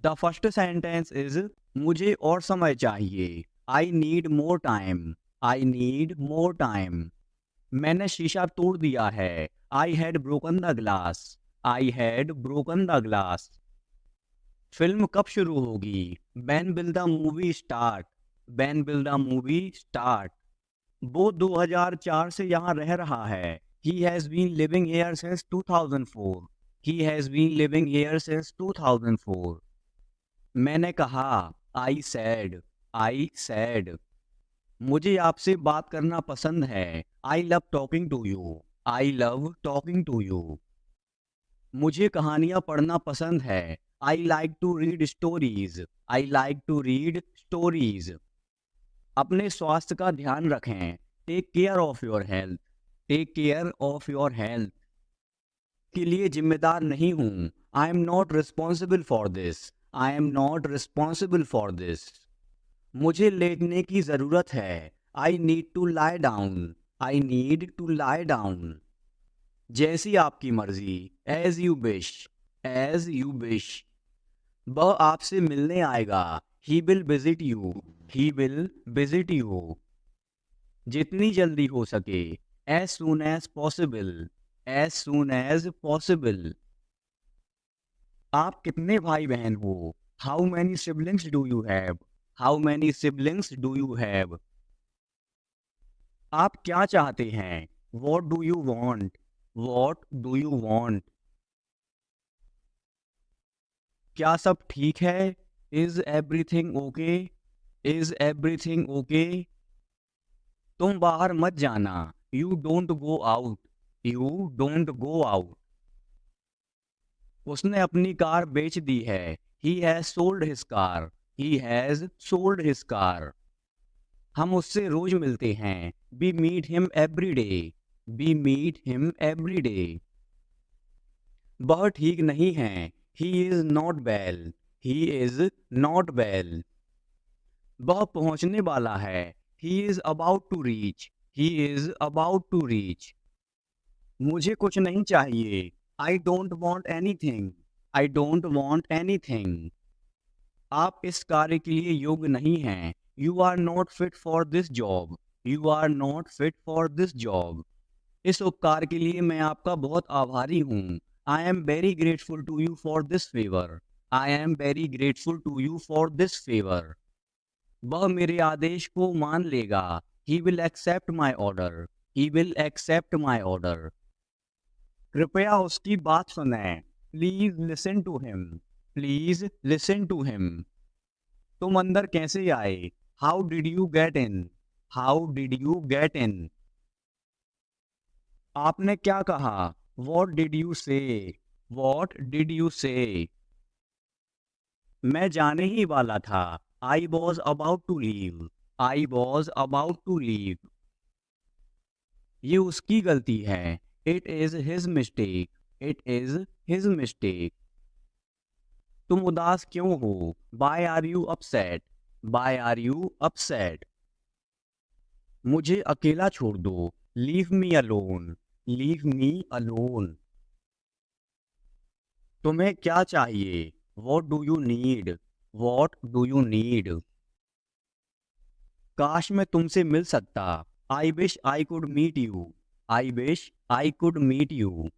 The first sentence is मुझे और समय चाहिए। I need more time. I need more time. मैंने शीशा तोड़ दिया है। I had broken the glass. I had broken the glass. Film कब शुरू होगी? When will the movie start? When will the movie start? वो 2004 से यहाँ रह रहा है। He has been living here since 2004. He has been living here since 2004. मैंने कहा। I said. I said. मुझे आपसे बात करना पसंद है। I love talking to you. I love talking to you. मुझे कहानियाँ पढ़ना पसंद है। I like to read stories. I like to read stories. अपने स्वास्थ्य का ध्यान रखें। Take care of your health. Take care of your health. के लिए जिम्मेदार नहीं हूँ। I am not responsible for this. I am not responsible for this. मुझे लेटने की ज़रूरत है। I need to lie down. I need to lie down. जैसी आपकी मर्जी। As you wish. As you wish. वह आपसे मिलने आएगा। He will visit you. He will visit you. जितनी जल्दी हो सके। As soon as possible. As soon as possible. आप कितने भाई बहन हो? How many siblings do you have? How many siblings do you have? आप क्या चाहते हैं? What do you want? What do you want? क्या सब ठीक है? Is everything okay? Is everything okay? तुम बाहर मत जाना। You don't go out. You don't go out. उसने अपनी कार बेच दी है। He has sold his car. He has sold his car. हम उससे रोज मिलते हैं। We meet him every day. We meet him every day. वह ठीक नहीं है। He is not well. He is not well. वह पहुंचने वाला है। He is about to reach. He is about to reach. मुझे कुछ नहीं चाहिए। I don't want any thing. I don't want any thing. आप इस कार्य के लिए योग्य नहीं हैं। You are not fit for this job. You are not fit for this job. इस उपकार के लिए मैं आपका बहुत आभारी हूँ। I am very grateful to you for this favour. I am very grateful to you for this favour. वह मेरे आदेश को मान लेगा। He will accept my order. He will accept my order. कृपया उसकी बात सुनें। Please listen to him. Please listen to him. तुम अंदर कैसे आए? How did you get in? How did you get in? आपने क्या कहा? What did you say? What did you say? मैं जाने ही वाला था। I was about to leave. I was about to leave. ये उसकी गलती है। It is his mistake. It is his mistake. तुम उदास क्यों हो? Why are you upset? Why are you upset? मुझे अकेला छोड़ दो। Leave me alone. Leave me alone. तुम्हें क्या चाहिए? What do you need? What do you need? काश मैं तुमसे मिल सकता। I wish I could meet you. I wish I could meet you.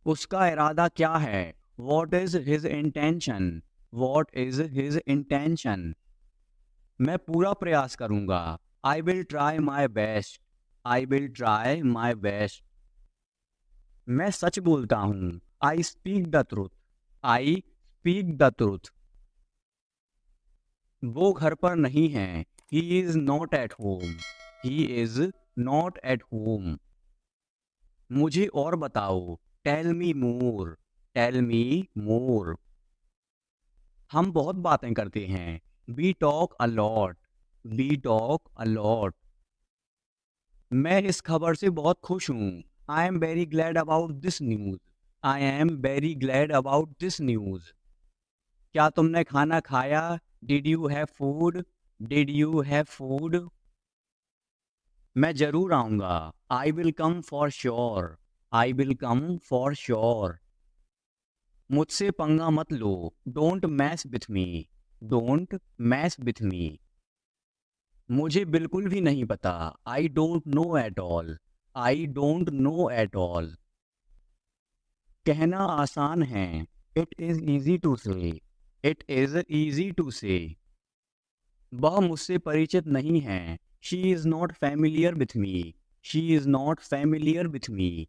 उसका इरादा क्या है? What is his intention? What is his intention? मैं पूरा प्रयास करूंगा। I will try my best. I will try my best. मैं सच बोलता हूँ। I speak the truth. I speak the truth. वो घर पर नहीं है। He is not at home. He is not at home. मुझे और बताओ। Tell me more. Tell me more. हम बहुत बातें करते हैं। We talk a lot. We talk a lot. मैं इस खबर से बहुत खुश हूँ। I am very glad about this news. I am very glad about this news. क्या तुमने खाना खाया? Did you have food? Did you have food? मैं जरूर आऊंगा। I will come for sure. I will come for sure. मुझसे पंगा मत लो, don't mess with me, don't mess with me. मुझे बिल्कुल भी नहीं पता, I don't know at all, I don't know at all. कहना आसान है, it is easy to say, it is easy to say. वह मुझसे परिचित नहीं है, she is not familiar with me, she is not familiar with me.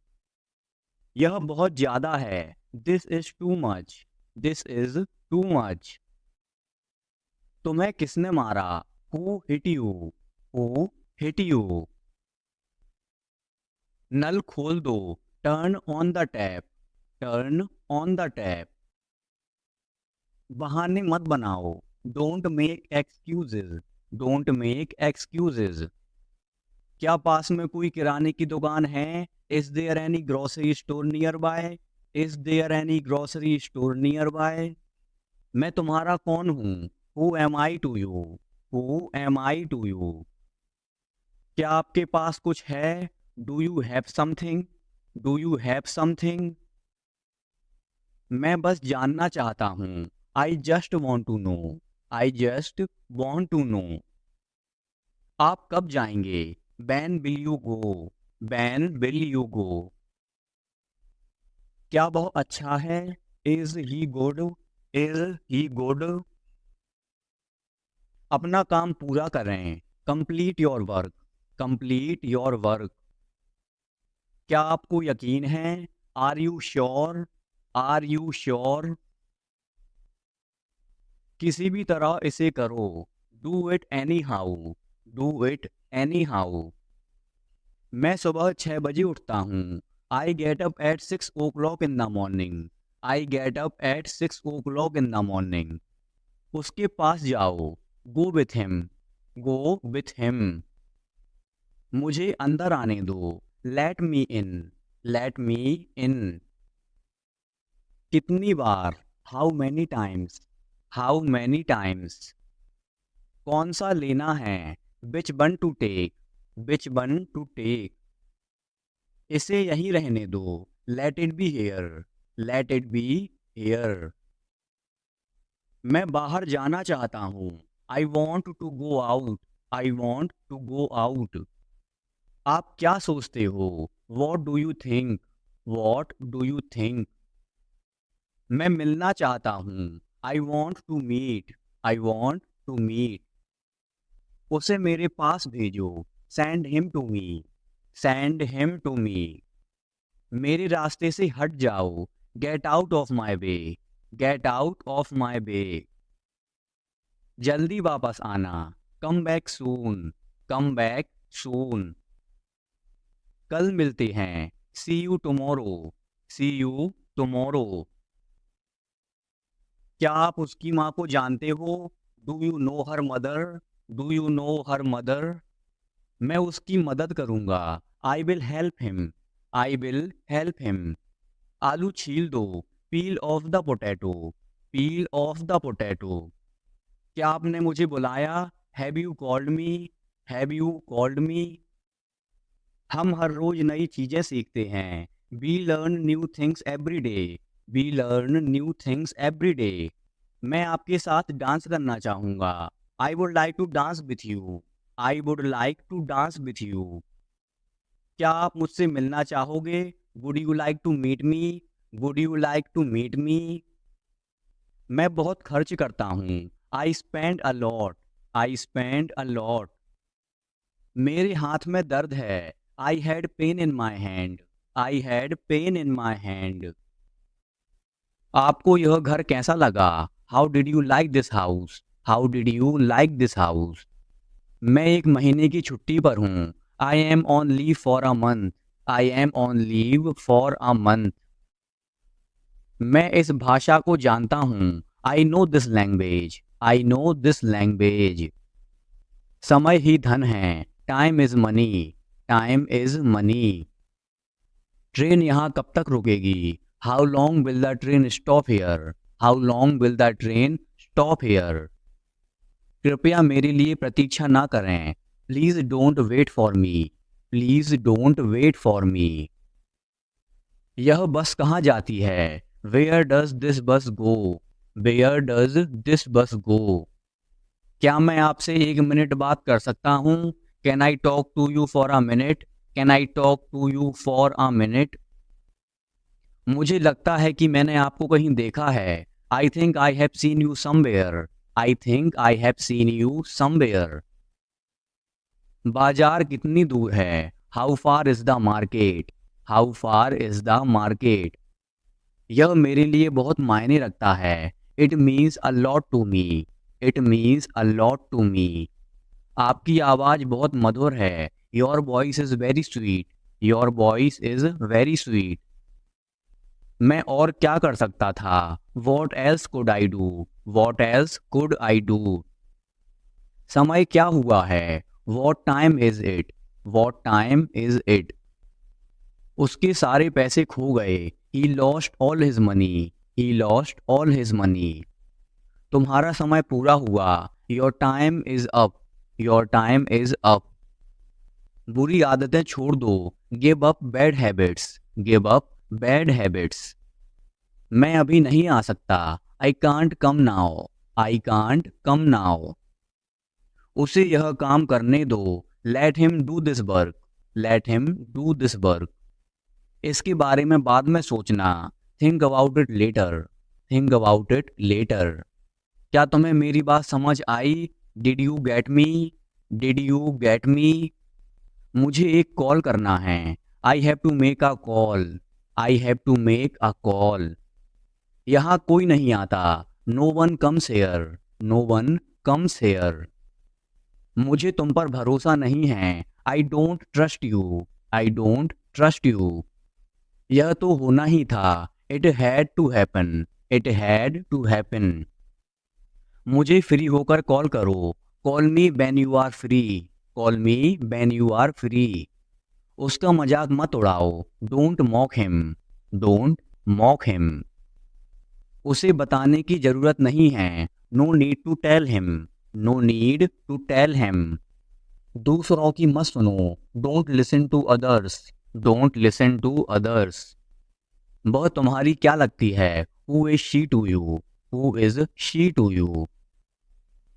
यह बहुत ज्यादा है, this is too much, this is too much. तुम्हें किसने मारा, who hit you, who hit you. नल खोल दो, turn on the tap, turn on the tap. बहाने मत बनाओ, don't make excuses, don't make excuses. क्या पास में कोई किराने की दुकान है, is there any grocery store nearby, is there any grocery store nearby. मैं तुम्हारा कौन हूँ, who am I to you, who am I to you. क्या आपके पास कुछ है, do you have something, do you have something. मैं बस जानना चाहता हूँ, I just want to know, I just want to know. आप कब जाएंगे, when will you go, when will you go. क्या वह अच्छा है, is he good, is he good. अपना काम पूरा करें, complete your work, complete your work. क्या आपको यकीन है, are you sure, are you sure. किसी भी तरह इसे करो, do it anyhow, do it anyhow. मैं सुबह 6 बजे उठता हूँ, I get up at 6 o'clock in the morning, I get up at 6 o'clock in the morning. उसके पास जाओ, go with him, go with him. मुझे अंदर आने दो, late me in, late me in. कितनी बार, how many times, how many times. कौन सा लेना है, which one to take, which one to take. इसे यहीं रहने दो, let it be here, let it be here. मैं बाहर जाना चाहता हूँ, I want to go out, I want to go out. आप क्या सोचते हो, what do you think, what do you think. मैं मिलना चाहता हूँ, I want to meet, I want to meet. उसे मेरे पास भेजो, send him to me, send him to me. मेरे रास्ते से हट जाओ, get out of my way, get out of my way. जल्दी वापस आना, come back soon, come back soon. कल मिलते हैं, see you tomorrow, see you tomorrow. क्या आप उसकी माँ को जानते हो, do you know her mother, do you know her mother. मैं उसकी मदद करूंगा, I will help him, I will help him. आलू छील दो, peel off the potato, peel off the potato. क्या आपने मुझे बुलाया, have you called me, have you called me. हम हर रोज नई चीजें सीखते हैं, we learn new things every day, we learn new things every day. मैं आपके साथ डांस करना चाहूँगा, I would like to dance with you, I would like to dance with you. क्या आप मुझसे मिलना चाहोगे, would you like to meet me, would you like to meet me. मैं बहुत खर्च करता हूँ, I spend a lot, I spend a lot. मेरे हाथ में दर्द है, I had pain in my hand, I had pain in my hand. आपको यह घर कैसा लगा, how did you like this house, how did you like this house. मैं एक महीने की छुट्टी पर हूँ, I M on leave for a month, I am on leave for a month. मैं इस भाषा को जानता हूँ, I no this language, I know this language. समय ही धन है, time is money, time is money. Train यहाँ कब तक रुकेगी, how long will the train stop here, how long will the train stop here. कृपया मेरे लिए प्रतीक्षा ना करें, please don't wait for me, please don't wait for me. यह बस कहाँ जाती है, वेयर डज दिस बस गो, वेयर डज दिस बस गो। क्या मैं आपसे 1 मिनट बात कर सकता हूँ? Can I talk to you for a minute, can I talk to you for a minute. मुझे लगता है कि मैंने आपको कहीं देखा है। I think I have seen you somewhere, I think I have seen you somewhere. बाजार कितनी दूर है? How far is the market, how far is the market. यह मेरे लिए बहुत मायने रखता है। It means a lot to me, it means a lot to me. आपकी आवाज़ बहुत मधुर है। Your voice is very sweet, your voice is very sweet. मैं और क्या कर सकता था? What else could I do, what else could I do. समय क्या हुआ है? What time is it, what time is it. उसके सारे पैसे खो गए। He lost all his money, he lost all his money. तुम्हारा समय पूरा हुआ। Your time is up, your time is up. बुरी आदतें छोड़ दो। Give up bad habits, give up bad habits. मैं अभी नहीं आ सकता। I can't come now, I can't come now. उसे यह काम करने दो। Let him do this work, let him do this work. इसके बारे में बाद में सोचना। Think about it later, think about it later. क्या तुम्हें मेरी बात समझ आई? Did you get me, did you get me. मुझे एक कॉल करना है। I have to make a call, I have to make a call. यहाँ कोई नहीं आता। No one comes here, no one comes here. मुझे तुम पर भरोसा नहीं है। I don't trust you, I don't trust you. यह तो होना ही था। It had to happen, it had to happen. मुझे फ्री होकर कॉल करो। Call me when you are free, call me when you are free. उसका मजाक मत उड़ाओ। Don't mock him, don't mock him. उसे बताने की जरूरत नहीं है। No need to tell him, no need to tell him. दूसरों की मत सुनो। Don't listen to others, don't listen to others. वह तुम्हारी क्या लगती है? Who is she to you, who is she to you.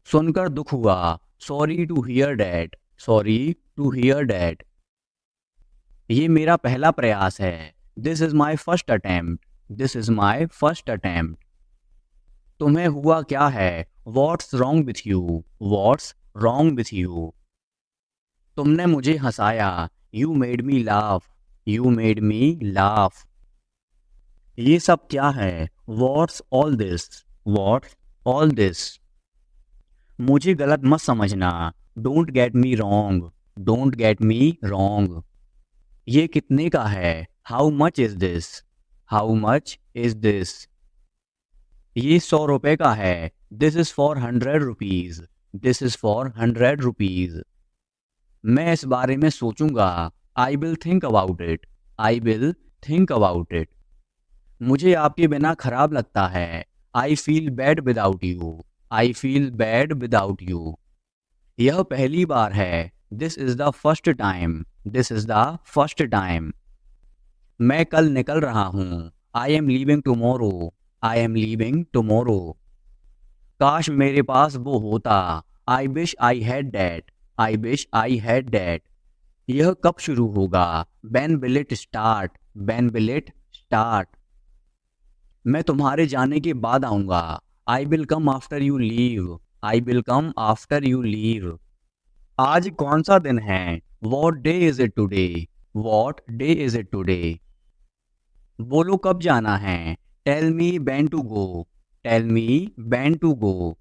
सुनकर दुख हुआ। Sorry to hear that, sorry to hear that. ये मेरा पहला प्रयास है। This is my first attempt, this is my first attempt. तुम्हें हुआ क्या है? What's wrong with you, what's wrong with you. तुमने मुझे हंसाया। You made me laugh, you made me laugh. ये सब क्या है? What's all this, what's all this. मुझे गलत मत समझना। Don't get me wrong, don't get me wrong. ये कितने का है? How much is this, how much is this. ये 100 रुपए का है। This is for 100 rupees, this is for 100 rupees. मैं इस बारे में सोचूंगा। I will think about it, I will think about it. मुझे आपके बिना खराब लगता है। I feel bad without you, I feel bad without you. यह पहली बार है। This is the first time, this is the first time. मैं कल निकल रहा हूँ। I am leaving tomorrow, I am leaving tomorrow. काश मेरे पास वो होता। आई wish I had that, I wish I had that. यह कब शुरू होगा? When will it start, when will it start. मैं तुम्हारे जाने के बाद आऊँगा। आई will come after you leave, I will come after you leave. आज कौन सा दिन है? What day is it today, what day is it today. बोलो कब जाना है? Tell me when to go, tell me when to go.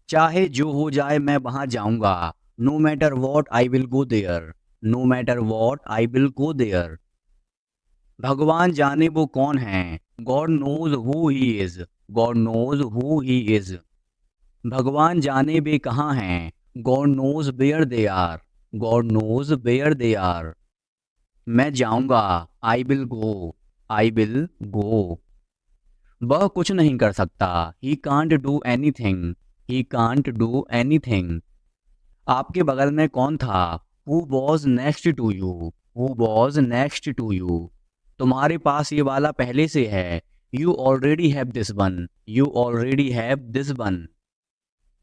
चाहे जो हो जाए मैं वहां जाऊंगा। No matter what I will go there, no matter what I will go there. भगवान जाने वो कौन है। God knows who he is, God knows who he is. भगवान जाने वे कहाँ हैं। God knows where they are, God knows where they are. मैं जाऊंगा। I will go, I will go. वह कुछ नहीं कर सकता। He can't do anything, he can't do anything. आपके बगल में कौन था? Who was next to you, who was next to you. तुम्हारे पास ये वाला पहले से है। You already have this one, you already have this one.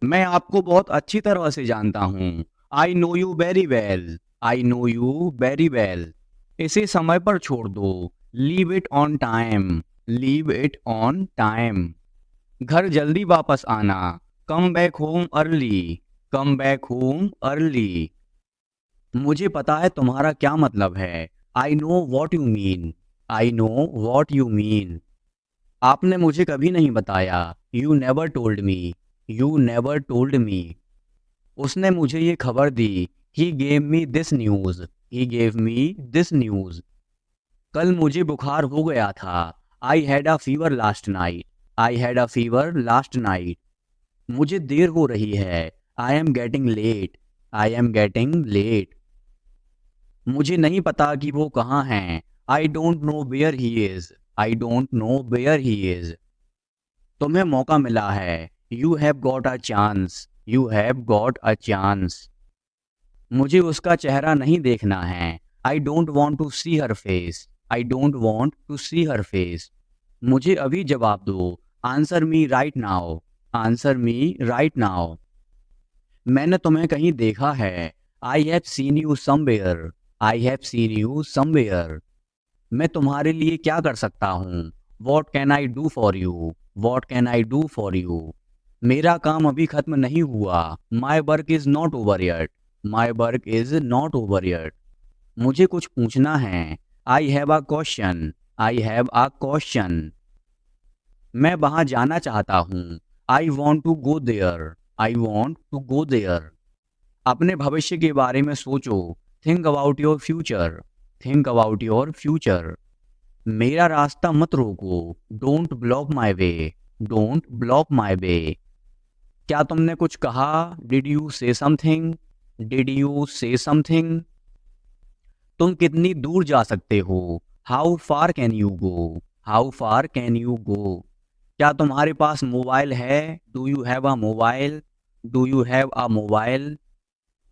मैं आपको बहुत अच्छी तरह से जानता हूँ। I know you very well, I know you very well. इसे समय पर छोड़ दो, leave it on time, leave it on time. घर जल्दी वापस आना, come back home early, come back home early. मुझे पता है तुम्हारा क्या मतलब है, I know what you mean, I know what you mean. आपने मुझे कभी नहीं बताया, you never told me, you never told me. उसने मुझे ये खबर दी, he gave me this news, he gave me this news. कल मुझे बुखार हो गया था, I had a fever last night, I had a fever last night. मुझे देर हो रही है, I am getting late, I am getting late. मुझे नहीं पता कि वो कहाँ हैं, I don't know where he is, I don't know where he is. तुम्हें मौका मिला है, you have got a chance, you have got a chance. मुझे उसका चेहरा नहीं देखना है, I don't want to see her face, I don't want to see her face. मुझे अभी जवाब दो, answer me right now, answer me right now. मैंने तुम्हें कहीं देखा है, I have seen you somewhere, I have seen you somewhere. मैं तुम्हारे लिए क्या कर सकता हूँ, what can I do for you, what can I do for you. मेरा काम अभी खत्म नहीं हुआ, my work is not over yet, my work is not over yet. मुझे कुछ पूछना है, I have a question, I have a question. मैं वहाँ जाना चाहता हूँ, I want to go there, I want to go there. अपने भविष्य के बारे में सोचो, think about your future, think about your future. मेरा रास्ता मत रोको, don't block my way, don't block my way. क्या तुमने कुछ कहा, did you say something, did you say something. तुम कितनी दूर जा सकते हो, how far can you go, how far can you go. क्या तुम्हारे पास मोबाइल है, do you have a mobile, do you have a mobile.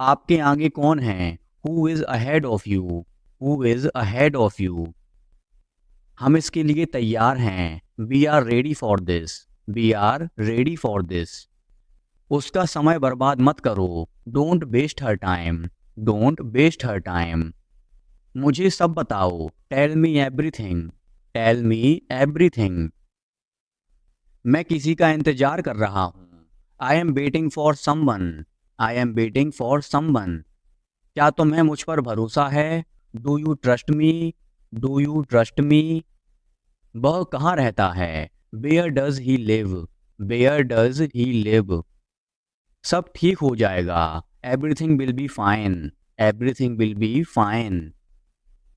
आपके आगे कौन है, who is ahead of you, who is ahead of you. हम इसके लिए तैयार हैं, we are ready for this, we are ready for this. उसका समय बर्बाद मत करो, don't waste her time, don't waste her time. मुझे सब बताओ, tell me everything, tell me everything. मैं किसी का इंतजार कर रहा हूँ, I am waiting for someone, I am waiting for someone. क्या तुम्हें मुझ पर भरोसा है, do you trust me, do you trust me. वह कहाँ रहता है, where does he live, where does he live. सब ठीक हो जाएगा, everything will be fine, everything will be fine.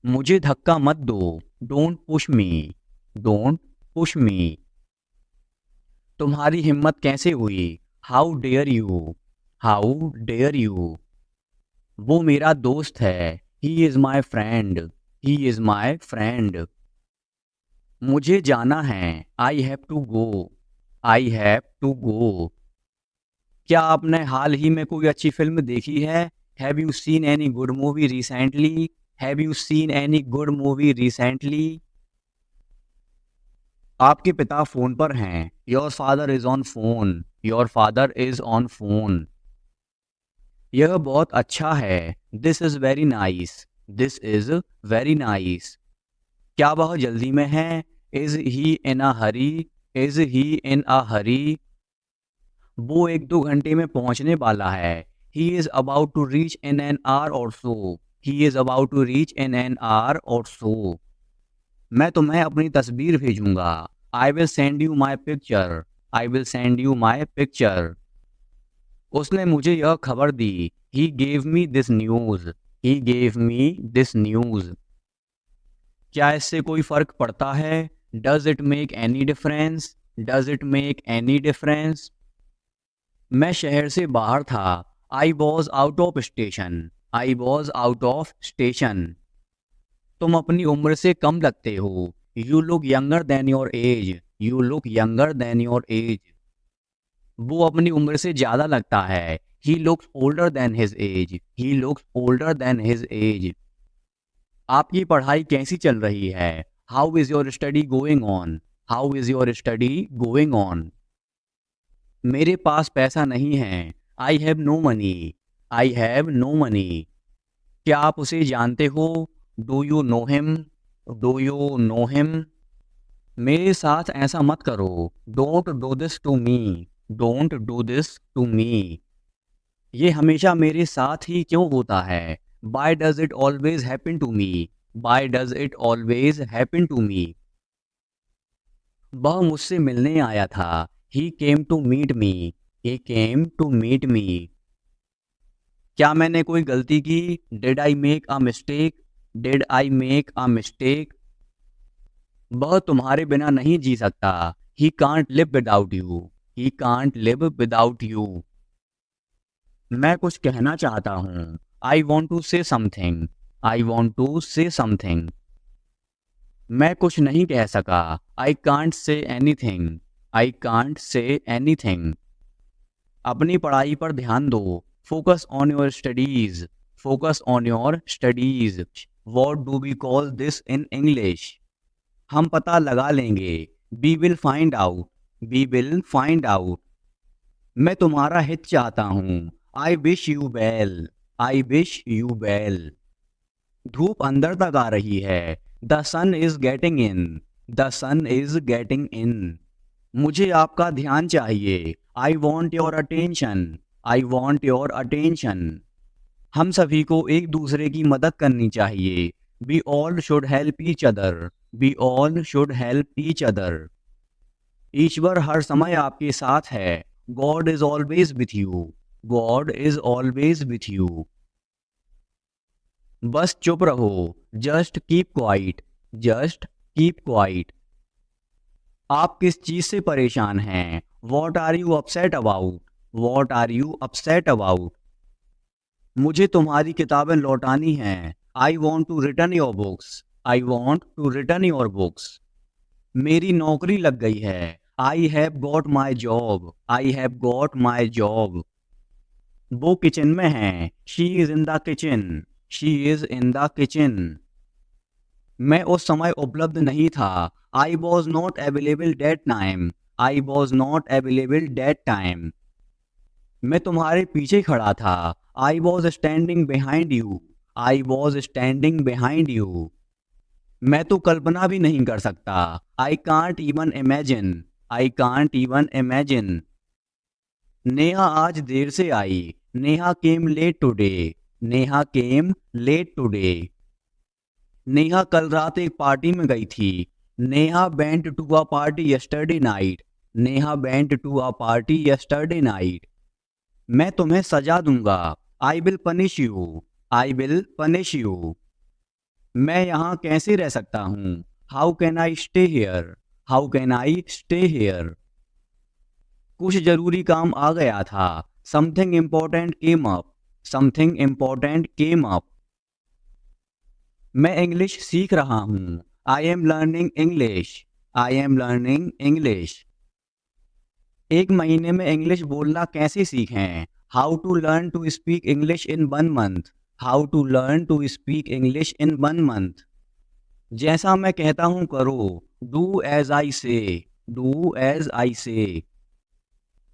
मुझे धक्का मत दो, don't push me, don't push me. तुम्हारी हिम्मत कैसे हुई, how dare you, how dare you. वो मेरा दोस्त है, he is my friend, he is my friend. मुझे जाना है, I have to go, I have to go. क्या आपने हाल ही में कोई अच्छी फिल्म देखी है, have you seen any good movie recently, have you seen any good movie recently. आपके पिता फोन पर हैं, your father is on phone, your father is on phone. यह बहुत अच्छा है, this is very nice, this is very nice. क्या वह जल्दी में है, is he in a Hari, is he इन अ हरी। वो 1-2 घंटे में पहुंचने वाला है, he is about to reach in an hour or so, he is about to reach in an hour or so. मैं तुम्हें अपनी तस्वीर भेजूंगा, I will send you my picture, I will send you my picture. उसने मुझे यह खबर दी, he gave me this news, he gave me this news. क्या इससे कोई फर्क पड़ता है, does it make any difference, does it make any difference. मैं शहर से बाहर था, I was out of station, I was out of station. तुम अपनी उम्र से कम लगते हो, you look younger than your age, you look younger than your age. वो अपनी उम्र से ज्यादा लगता है, he looks older than his age, he looks older than his age. आपकी पढ़ाई कैसी चल रही है, how is your study going on, how is your study going on? मेरे पास पैसा नहीं है। I have no money. I have no money. क्या आप उसे जानते हो? Do you know him? Do you know him? मेरे साथ ऐसा मत करो। Don't do this to me. Don't do this to me. ये हमेशा मेरे साथ ही क्यों होता है? Why does it always happen to me? Why does it always happen to me? वह मुझसे मिलने आया था। He came to meet me. He came to meet me. क्या मैंने कोई गलती की? Did I make a mistake? Did I make a mistake? वह तुम्हारे बिना नहीं जी सकता। He can't live without you. He can't live without you. मैं कुछ कहना चाहता हूँ। I want to say something. I want to say something. मैं कुछ नहीं कह सका। I can't say anything. I can't say anything. अपनी पढ़ाई पर ध्यान दो। Focus on your studies. Focus on your studies. What do we call this in English? हम पता लगा लेंगे। We will find out. We will find out. मैं तुम्हारा हित चाहता हूँ। I wish you well. I wish you well. धूप अंदर तक आ रही है। The sun is getting in. The sun is getting in. मुझे आपका ध्यान चाहिए। I want your attention. I want your attention. हम सभी को एक दूसरे की मदद करनी चाहिए। We all should help each other. We all should help each other. ईश्वर हर समय आपके साथ है। God is always with you. God is always with you. बस चुप रहो। Just keep quiet. Just keep quiet. आप किस चीज से परेशान हैं? What are you upset about? What are you upset about? मुझे तुम्हारी किताबें लौटानी हैं। I want to return your books. I want to return your books. मेरी नौकरी लग गई है। I have got my job. I have got my job. वो किचन में हैं। She is in the kitchen. She is in the kitchen. मैं उस समय उपलब्ध नहीं था। I was not available that time. I was not available that time. मैं तुम्हारे पीछे खड़ा था। I was standing behind you. I was standing behind you. मैं तो कल्पना भी नहीं कर सकता। I can't even imagine. I can't even imagine. Neha आज देर से आई। Neha came late today. Neha came late today. Neha कल रात एक पार्टी में गई थी। Neha went to a party yesterday night. Neha went to a party yesterday night. मैं तुम्हें सजा दूंगा। I will punish you. I will punish you. मैं यहाँ कैसे रह सकता हूँ? How can I stay here? How can I stay here? कुछ जरूरी काम आ गया था। Something important came up. Something important came up. मैं इंग्लिश सीख रहा हूँ। I am learning English. I am learning English. एक महीने में इंग्लिश बोलना कैसे सीखें? How to learn to speak English in 1 month. How to learn to speak English in 1 month. जैसा मैं कहता हूँ करो। Do as I say. Do as I say.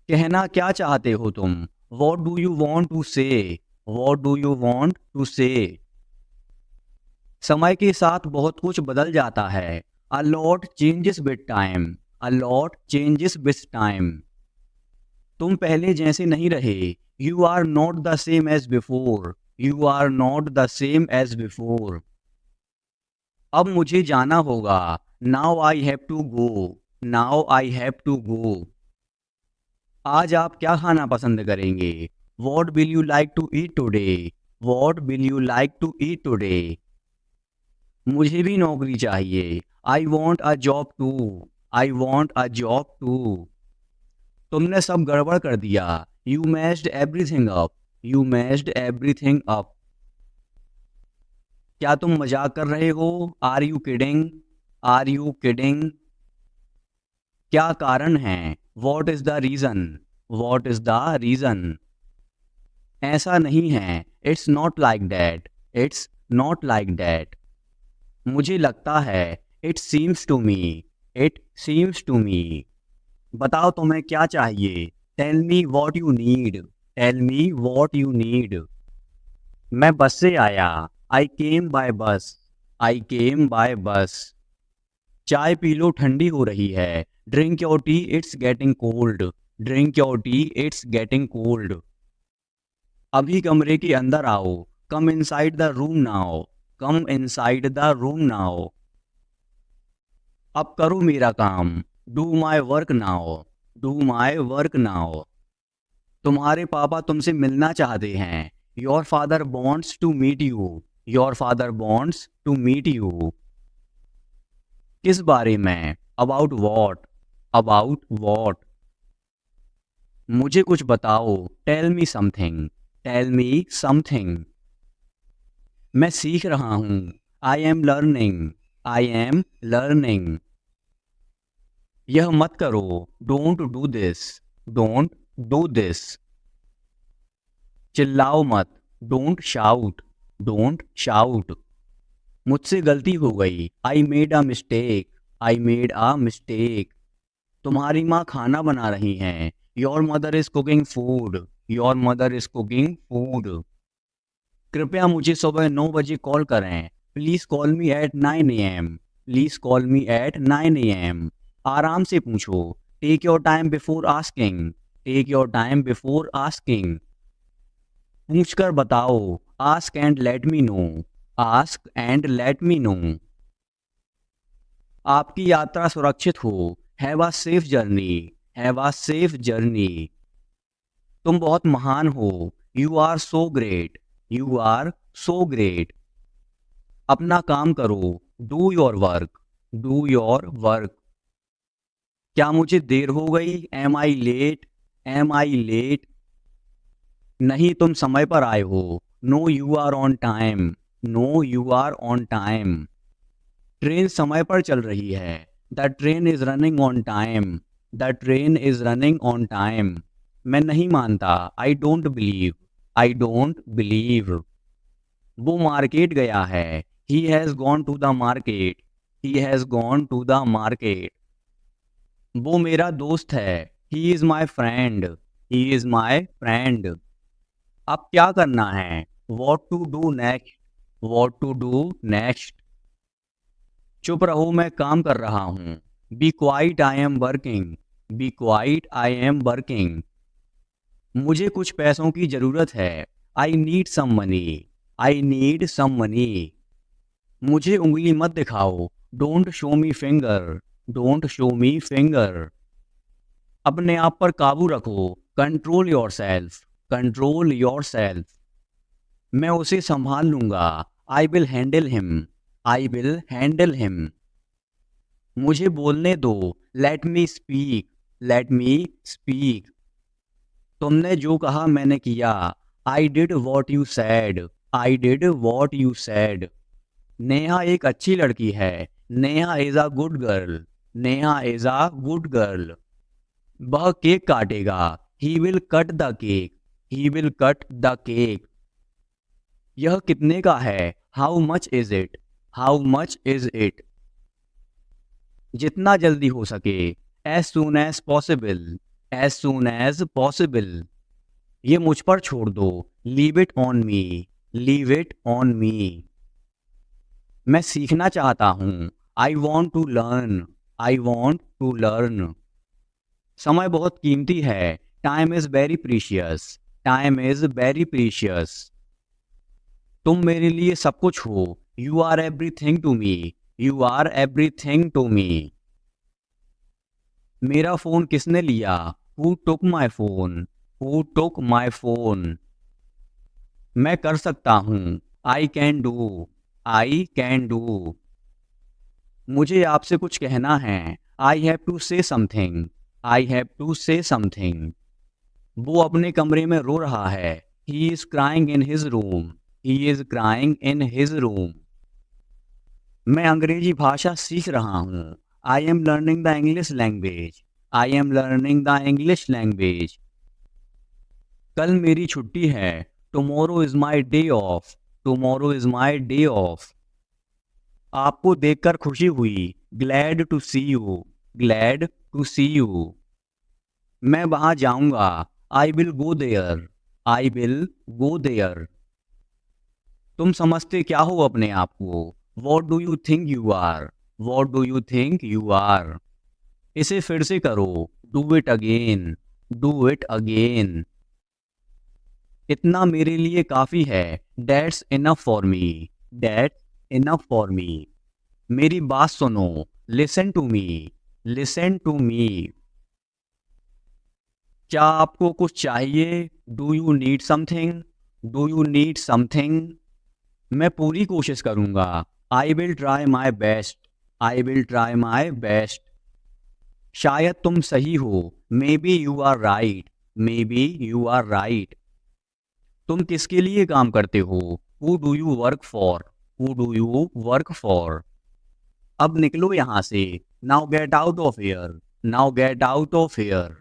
कहना क्या चाहते हो तुम? What do you want to say? What do you want to say? समय के साथ बहुत कुछ बदल जाता है। A lot changes with time. A lot changes with time. तुम पहले जैसे नहीं रहे। You are not the same as before. You are not the same as before. अब मुझे जाना होगा। Now I have to go. Now I have to go. आज आप क्या खाना पसंद करेंगे? What will you like to eat today? What will you like to eat today? मुझे भी नौकरी चाहिए। I want a job too. I want a job too. तुमने सब गड़बड़ कर दिया। You messed everything up. You messed everything up. क्या तुम मजाक कर रहे हो? Are you kidding? Are you kidding? क्या कारण है? What is the reason? What is the reason? ऐसा नहीं है। It's not like that. It's not like that. मुझे लगता है। It seems to me. It seems to me. बताओ तुम्हें क्या चाहिए। Tell me what you need. Tell me what you need. मैं बस से आया। आई केम बाय बस। आई केम बाय बस। चाय पी लो, ठंडी हो रही है। Drink your tea, it's getting cold. Drink your tea, it's getting cold. अभी कमरे के अंदर आओ। Come inside the room now. Come inside the room now. अब करो मेरा काम। Do my work now. Do my work now. तुम्हारे पापा तुमसे मिलना चाहते हैं। Your father wants to meet you. Your father wants to meet you. किस बारे में। About what. About what. मुझे कुछ बताओ। Tell me something. Tell me something. मैं सीख रहा हूँ। I am learning. I am learning. यह मत करो। Don't do this. Don't do this. चिल्लाओ मत। Don't shout. Don't shout. मुझसे गलती हो गई। I made a mistake. I made a mistake. तुम्हारी माँ खाना बना रही हैं। Your mother is cooking food. Your mother is cooking food. कृपया मुझे सुबह 9 बजे कॉल करें। Please call me at 9 AM। Please call me at 9 AM। आराम से पूछो। Take your time before asking. Take your time before asking. पूछ कर बताओ। Ask and let me know. Ask and let me know. आपकी यात्रा सुरक्षित हो। Have a safe journey. Have a safe journey. तुम बहुत महान हो। You are so great. You are so great. अपना काम करो। Do your work. Do your work. क्या मुझे देर हो गई। Am I late. Am I late. नहीं, तुम समय पर आए हो। No you are on time. No you are on time. Train समय पर चल रही है। The train is running on time. The train is running on time. मैं नहीं मानता। I don't believe. I don't believe. वो मार्केट गया है। He has gone to the market. He has gone to the market. वो मेरा दोस्त है। He is my friend. He is my friend. अब क्या करना है। What to do next. What to do next. चुप रहो, मैं काम कर रहा हूँ। Be quiet, I am working. Be quiet, I am working. मुझे कुछ पैसों की ज़रूरत है। I need some money. I need some money. मुझे उंगली मत दिखाओ। Don't show me finger. Don't show me finger. अपने आप पर काबू रखो। Control your self. Control your self. मैं उसे संभाल लूंगा। I will handle him. I will handle him. मुझे बोलने दो। Let me speak. Let me speak. तुमने जो कहा मैंने किया। I did what you sad. I did what you sad. Neha एक अच्छी लड़की है। Neha is a good girl. Neha is a good girl. वह केक काटेगा। He will cut the cake. He will cut the cake. यह कितने का है। How much is it. How much is it. जितना जल्दी हो सके। As soon as possible. As soon as possible. ये मुझ पर छोड़ दो। Leave it on me. Leave it on me. मैं सीखना चाहता हूँ। I want to learn. I want to learn. समय बहुत कीमती है। Time is very precious. Time is very precious. तुम मेरे लिए सब कुछ हो। You are everything to me. You are everything to me. मेरा फोन किसने लिया। Who took my phone. Who took my phone. मैं कर सकता हूँ। I can do. I can do. मुझे आपसे कुछ कहना है। I have to say something. I have to say something. वो अपने कमरे में रो रहा है। He is crying in his room. He is crying in his room. मैं अंग्रेजी भाषा सीख रहा हूँ। I am learning the English language. I am learning the English language. कल मेरी छुट्टी है। Tomorrow is my day off. Tomorrow is my day off. आपको देखकर खुशी हुई। Glad to see you, glad to see you. मैं वहां जाऊंगा, I will go there, I will go there. तुम समझते क्या हो अपने आप को, what do you think you are, what do you think you are. इसे फिर से करो, do it again, do it again. इतना मेरे लिए काफी है, that's enough for me, that's enough for me. मेरी बात सुनो, listen to me, listen to me. क्या आपको कुछ चाहिए, do you need something, do you need something. मैं पूरी कोशिश करूंगा, I will try my best, I will try my best. शायद तुम सही हो, maybe you are right, maybe you are right. तुम किसके लिए काम करते हो, who do you work for, who do you work for. अब निकलो यहाँ से, now get out of here, now get out of here.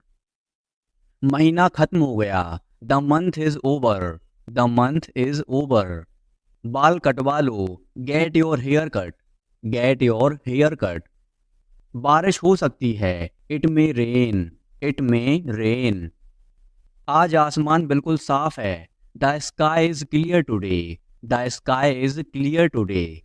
महीना खत्म हो गया, the month is over, the month is over. बाल कटवा लो, get your hair cut, get your hair cut. बारिश हो सकती है, it may rain, it may rain. आज आसमान बिल्कुल साफ है, the sky is clear today, the sky is clear today.